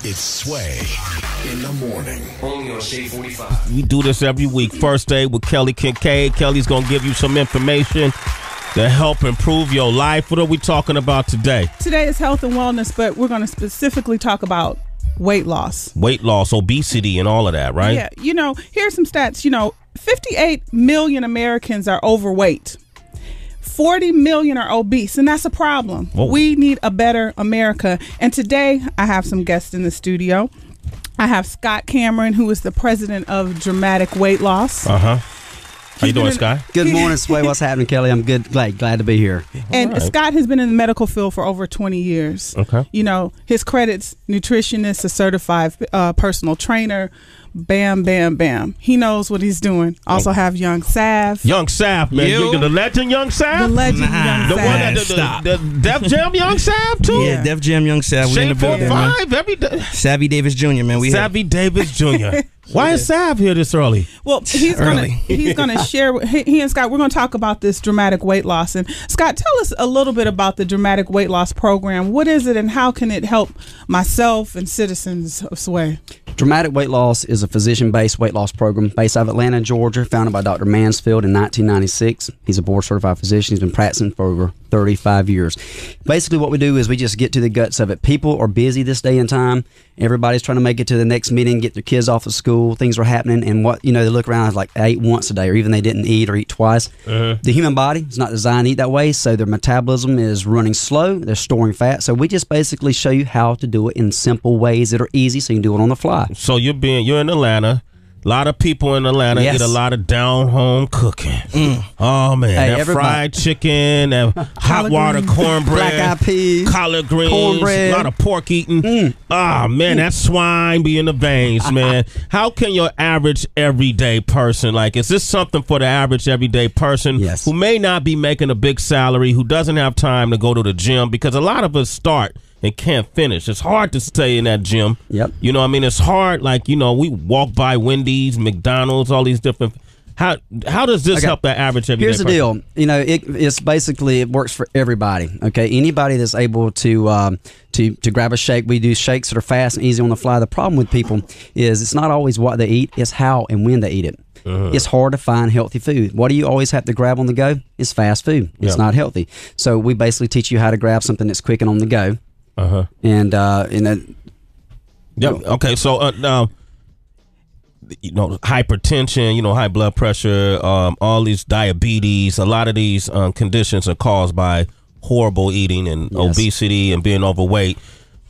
It's Sway in the morning. Only on Shade 45. We do this every week. First Aid with Kelly Kinkaid. Kelly's going to give you some information to help improve your life. What are we talking about today? Today is health and wellness, but we're going to specifically talk about weight loss. Weight loss, obesity, and all of that, right? Yeah. You know, here's some stats. You know, 58 million Americans are overweight. 40 million are obese, and that's a problem. Whoa. We need a better America. And today, I have some guests in the studio. I have Scott Cameron, who is the president of Dramatic Weight Loss. Uh-huh. How you doing, Scott? Good morning, Sway. What's happening, Kelly? I'm good. Glad to be here. And right. Scott has been in the medical field for over 20 years. Okay. You know, his credits, nutritionist, a certified personal trainer, bam, bam, bam. He knows what he's doing. Also have Young Sav. Young Sav, man. You the legend Young Sav? The legend Young The Sav. one that the Def Jam Young Sav, too? Yeah, Def Jam Young Sav. We in the Shade building, man. 45 every day. Savvy Davis Jr., man. We Savvy Davis Jr. Why is Sav here this early? Well, he's gonna share. He and Scott, we're gonna talk about this dramatic weight loss. And Scott, tell us a little bit about the dramatic weight loss program. What is it, and how can it help myself and citizens of Sway? Dramatic Weight Loss is a physician-based weight loss program based out of Atlanta, Georgia, founded by Dr. Mansfield in 1996. He's a board-certified physician. He's been practicing for over 35 years. Basically, what we do is we just get to the guts of it. People are busy this day and time. Everybody's trying to make it to the next meeting, get their kids off of school. Things are happening, and they look around like they ate once a day, or even they didn't eat or eat twice. The human body is not designed to eat that way, so their metabolism is running slow. They're storing fat. So we just basically show you how to do it in simple ways that are easy, so you can do it on the fly. So you're in Atlanta. A lot of people in Atlanta eat a lot of down-home cooking. Oh, man. That fried chicken, that hot water cornbread. Black-eyed peas. Collard greens. Cornbread. A lot of pork eating. Oh, man, that swine be in the veins, man. How can your average everyday person, is this something for the average everyday person who may not be making a big salary, who doesn't have time to go to the gym? Because a lot of us start and can't finish. It's hard to stay in that gym. Yep. You know what I mean? It's hard. We walk by Wendy's, McDonald's, all these different. How does this help that average everyday person? Here's the deal. It's basically, it works for everybody. Okay, anybody that's able to grab a shake. We do shakes that are fast and easy on the fly. The problem with people is it's not always what they eat, it's how and when they eat it. It's hard to find healthy food. What do you always have to grab on the go? It's fast food. It's not healthy. So we basically teach you how to grab something that's quick and on the go. And okay, so now hypertension, high blood pressure, all these diabetes, a lot of these conditions are caused by horrible eating and obesity and being overweight.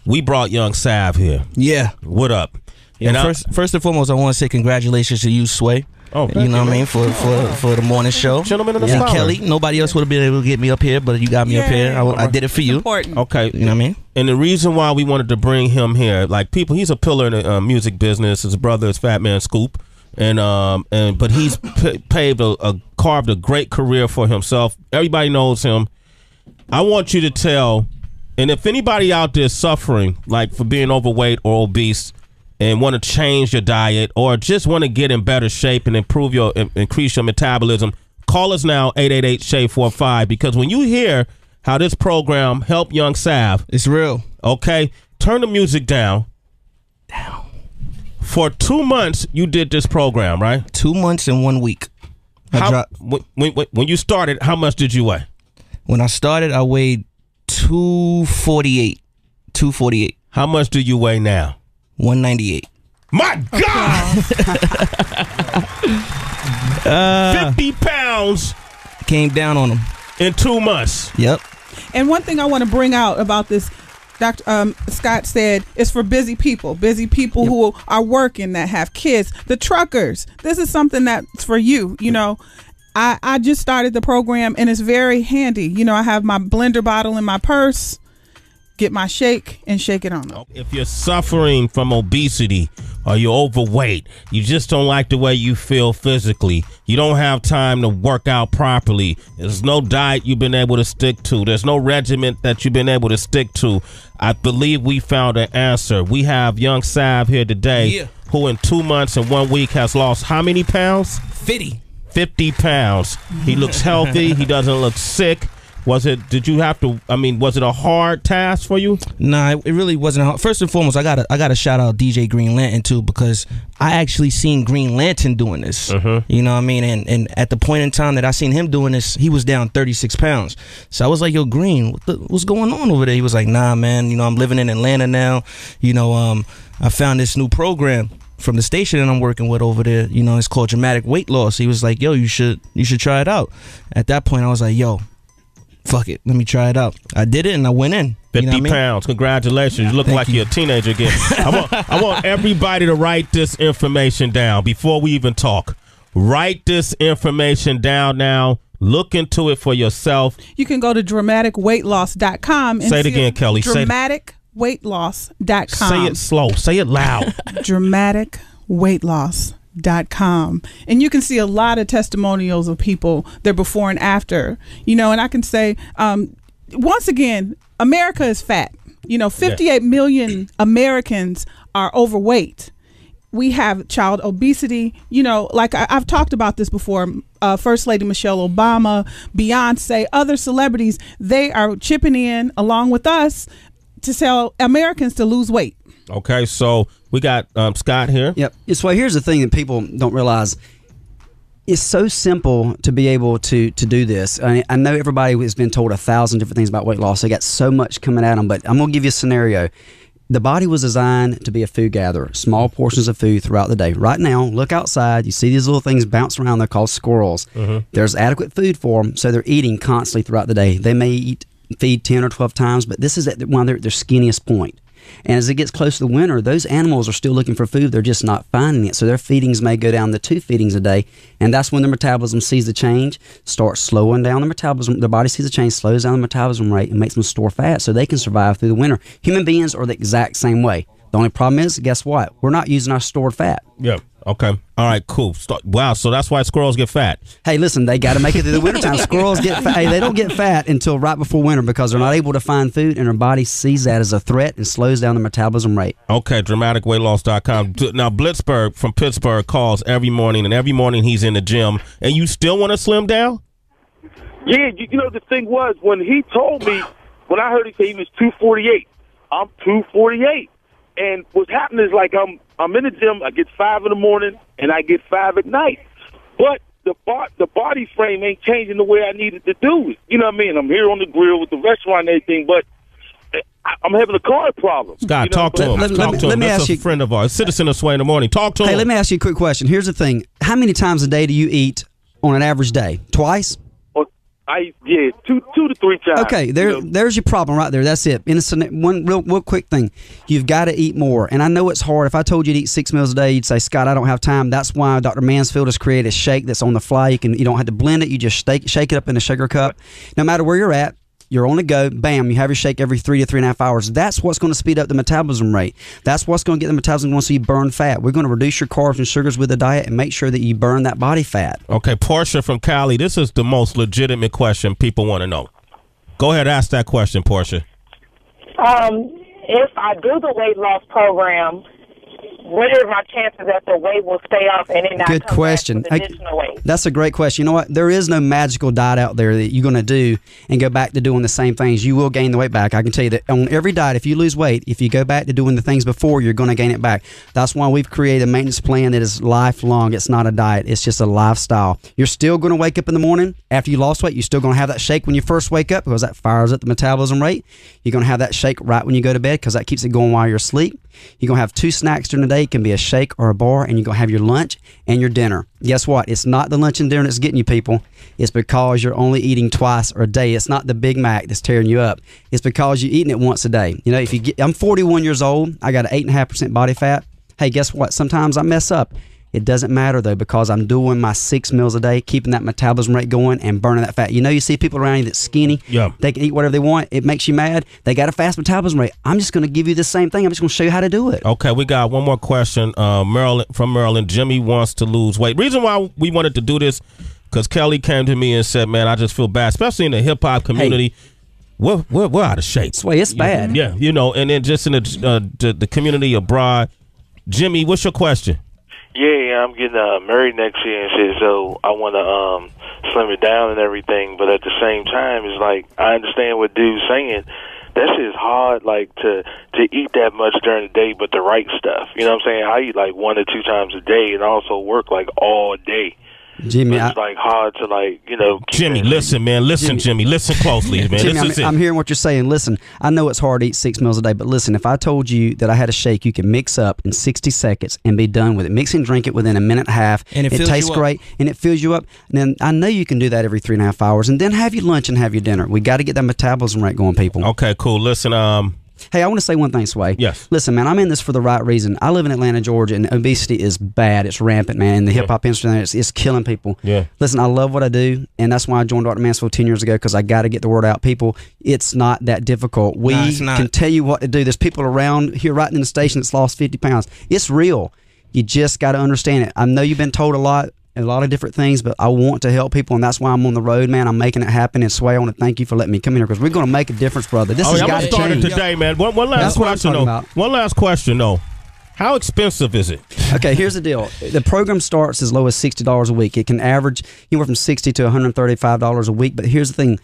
We brought Young Sav here. Yeah. What up? Yeah, and first and foremost, I want to say congratulations to you, Sway. Oh, you know what I mean, for the morning show. Gentlemen in the and spotlight. Kelly, nobody else would have been able to get me up here, but you got me up here. I did it for you. Important. Okay. You know what I mean? And the reason why we wanted to bring him here, he's a pillar in the music business. His brother is Fat Man Scoop, but he's carved a great career for himself. Everybody knows him. I want you to tell, and if anybody out there is suffering for being overweight or obese, and want to change your diet or just want to get in better shape and increase your metabolism, call us now, 888-SHADE-45, because when you hear how this program helped Young Sav, it's real. Okay, turn the music down. For 2 months, you did this program, right? 2 months and 1 week. When you started, how much did you weigh? When I started, I weighed 248. 248. How much do you weigh now? 198. My God! 50 pounds. Came down on him. In 2 months. Yep. And one thing I want to bring out about this, Dr. Scott said, is for busy people who are working, that have kids, the truckers. This is something that's for you. I just started the program, and it's very handy. I have my blender bottle in my purse. Get my shake and shake it on them. If you're suffering from obesity or you're overweight, you just don't like the way you feel physically, you don't have time to work out properly, there's no diet you've been able to stick to, there's no regimen that you've been able to stick to, I believe we found an answer. We have Young Sav here today, who in 2 months and 1 week has lost how many pounds? 50 pounds. He looks healthy. He doesn't look sick. Did you have to? I mean, was it a hard task for you? Nah, it really wasn't hard. First and foremost, I gotta shout out DJ Green Lantern too, because I actually seen Green Lantern doing this. You know what I mean? And at the point in time that I seen him doing this, he was down 36 pounds. So I was like, yo, Green, what's going on over there? He was like, nah, man, you know, I'm living in Atlanta now. You know, I found this new program from the station that I'm working with over there. You know, it's called Dramatic Weight Loss. He was like, yo, you should try it out. At that point, I was like, yo, fuck it, let me try it out. I did it and I went in. 50 pounds. Congratulations. You look like you're a teenager again. I want everybody to write this information down before we even talk. Write this information down now. Look into it for yourself. You can go to dramaticweightloss.com and say it again, Kelly. Dramaticweightloss.com. Say it slow. Say it loud. Dramaticweightloss.com. And you can see a lot of testimonials of people, their before and after. You know, and I can say, once again, America is fat. You know, 58 million Americans are overweight. We have child obesity. You know, like I've talked about this before. First Lady Michelle Obama, Beyonce, other celebrities, they are chipping in along with us to tell Americans to lose weight. Okay, so we got Scott here. Yep. So here's the thing that people don't realize. It's so simple to be able to do this. I know everybody has been told 1,000 different things about weight loss. They got so much coming at them, but I'm going to give you a scenario. The body was designed to be a food gatherer, small portions of food throughout the day. Right now, look outside. You see these little things bounce around. They're called squirrels. There's adequate food for them, so they're eating constantly throughout the day. They may feed 10 or 12 times, but this is at one of their skinniest point. And as it gets close to the winter, those animals are still looking for food. They're just not finding it. So their feedings may go down to 2 feedings a day. And that's when their metabolism sees the change, starts slowing down the metabolism. Their body sees the change, slows down the metabolism rate, and makes them store fat so they can survive through the winter. Human beings are the exact same way. The only problem is, guess what? We're not using our stored fat. Yeah. Okay. All right, cool. Wow, so that's why squirrels get fat. Hey, listen, they got to make it through the wintertime. Squirrels get fat. Hey, they don't get fat until right before winter because they're not able to find food, and their body sees that as a threat and slows down the metabolism rate. Okay, dramaticweightloss.com. Now, Blitzberg from Pittsburgh calls every morning, and every morning he's in the gym, and you still want to slim down? Yeah, you know, the thing was, when he told me, when I heard he say he was 248, I'm 248. And what's happening is, like, I'm in the gym, I get 5 in the morning, and I get 5 at night. But the body frame ain't changing the way I need it to do it. You know what I mean? I'm here on the grill with the restaurant and everything, but I'm having a car problem. Scott, talk to him. Let me ask you, a friend of ours, citizen of Sway in the Morning. Talk to him. Hey, let me ask you a quick question. Here's the thing. How many times a day do you eat on an average day? Twice? Two to three times. Okay, there's your problem right there. That's it. One real quick thing. You've got to eat more. And I know it's hard. If I told you to eat 6 meals a day, you'd say, Scott, I don't have time. That's why Dr. Mansfield has created a shake that's on the fly. You don't have to blend it. You just shake it up in a sugar cup. No matter where you're at, you're on the go, bam, you have your shake every 3 to 3.5 hours. That's what's going to speed up the metabolism rate. That's what's going to get the metabolism going so you burn fat. We're going to reduce your carbs and sugars with the diet and make sure that you burn that body fat. Okay, Portia from Cali, this is the most legitimate question people want to know. Go ahead, ask that question, Portia. If I do the weight loss program, what are my chances that the weight will stay off and it not Good come question. back with additional weight? That's a great question. You know what? There is no magical diet out there that you're going to do and go back to doing the same things. You will gain the weight back. I can tell you that on every diet, if you lose weight, if you go back to doing the things before, you're going to gain it back. That's why we've created a maintenance plan that is lifelong. It's not a diet. It's just a lifestyle. You're still going to wake up in the morning after you lost weight. You're still going to have that shake when you first wake up because that fires up the metabolism rate. You're going to have that shake right when you go to bed because that keeps it going while you're asleep. You're going to have 2 snacks during the day. It can be a shake or a bar, and you're going to have your lunch and your dinner. Guess what? It's not the lunch and dinner that's getting you, people. It's because you're only eating twice a day. It's not the Big Mac that's tearing you up. It's because you're eating it once a day. You know, I'm 41 years old. I got an 8.5% body fat. Hey, guess what? Sometimes I mess up. It doesn't matter, though, because I'm doing my 6 meals a day, keeping that metabolism rate going and burning that fat. You know, you see people around you that's skinny. Yeah. They can eat whatever they want. It makes you mad. They got a fast metabolism rate. I'm just going to give you the same thing. I'm just going to show you how to do it. Okay, we got one more question. Maryland, from Maryland, Jimmy wants to lose weight. Reason why we wanted to do this, because Kelly came to me and said, man, I just feel bad, especially in the hip-hop community. Hey. We're out of shape. Sway, it's bad. Yeah, you know, and then just in the community abroad. Jimmy, what's your question? Yeah, I'm getting married next year and shit, so I want to slim it down and everything. But at the same time, it's like I understand what dude's saying. That shit is hard, like to eat that much during the day, but the right stuff. You know what I'm saying? I eat like 1 or 2 times a day, and also work like all day. Jimmy, it's like hard to Jimmy, listen, man. Listen, Jimmy. Listen closely, man. Jimmy, I'm hearing what you're saying. Listen, I know it's hard to eat 6 meals a day, but listen, if I told you that I had a shake you can mix up in 60 seconds and be done with it, mix and drink it within a minute and a half, and it tastes great, and it fills you up, then I know you can do that every 3.5 hours, and then have your lunch and have your dinner. We got to get that metabolism rate going, people. Okay, cool. Listen, Hey, I want to say one thing, Sway. Yes. Listen, man, I'm in this for the right reason. I live in Atlanta, Georgia, and obesity is bad. It's rampant, man. And the hip-hop industry, it's killing people. Yeah. Listen, I love what I do, and that's why I joined Dr. Mansfield 10 years ago, because I got to get the word out. People, it's not that difficult. We can tell you what to do. There's people around here right in the station that's lost 50 pounds. It's real. You just got to understand it. I know you've been told a lot of different things, but I want to help people, and that's why I'm on the road, man. I'm making it happen. And Sway, I want to thank you for letting me come in here, because we're going to make a difference, brother. This has got to change. Today, man. One last question, though. One last question, though. How expensive is it? Okay, here's the deal. The program starts as low as $60 a week. It can average anywhere from $60 to $135 a week, but here's the thing.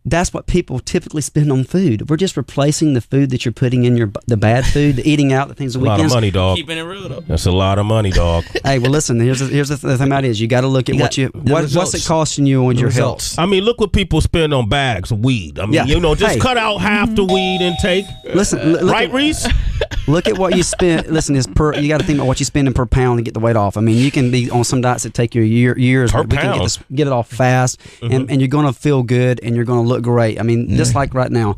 That's what people typically spend on food. We're just replacing the food that you're putting in the bad food, the eating out, the things the weekends. A lot of money, dog. Keeping it real, though. That's a lot of money, dog. Hey, well, listen. Here's the thing about it is you got to look at what's it costing you on your health. I mean, look what people spend on bags of weed. I mean, just cut out half the weed intake. Listen, right, Reese? Look at what you spend. Listen, you got to think about what you're spending per pound to get the weight off. I mean, you can be on some diets that take you years, per but we pound. can get it off fast, and you're going to feel good, and you're going to look great. I mean, just like right now.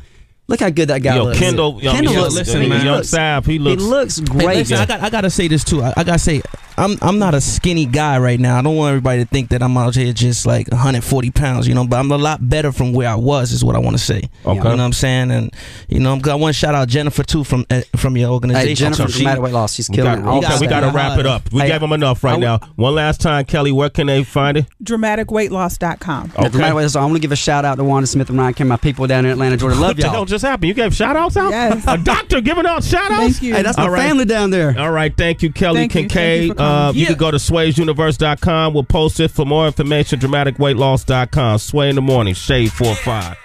Look how good that guy looks. Kendall looks. Listen, man. Young Sav, he looks great. Hey, listen, I gotta say this too. I gotta say, I'm not a skinny guy right now. I don't want everybody to think that I'm out here just like 140 pounds, but I'm a lot better from where I was, is what I want to say. Okay. You know what I'm saying? And I want to shout out Jennifer too from your organization. Hey, Jennifer, Dramatic Weight Loss, she's killing it. We gotta wrap it up. We gave them enough right now. One last time, Kelly, where can they find it? DramaticWeightLoss.com. Okay. Dramatic Weight Loss. I want to give a shout out to Wanda Smith and Ryan Kim, my people down in Atlanta, Georgia. Love y'all. What the hell just happened? You gave shout outs out? Yes. A doctor giving out shout outs? Thank you. Hey, that's my family down there. All right, thank you, Kelly Thank you. Kinkaid. Thank you you can go to swaysuniverse.com. We'll post it. For more information, dramaticweightloss.com. Sway in the morning, Shade 4-5.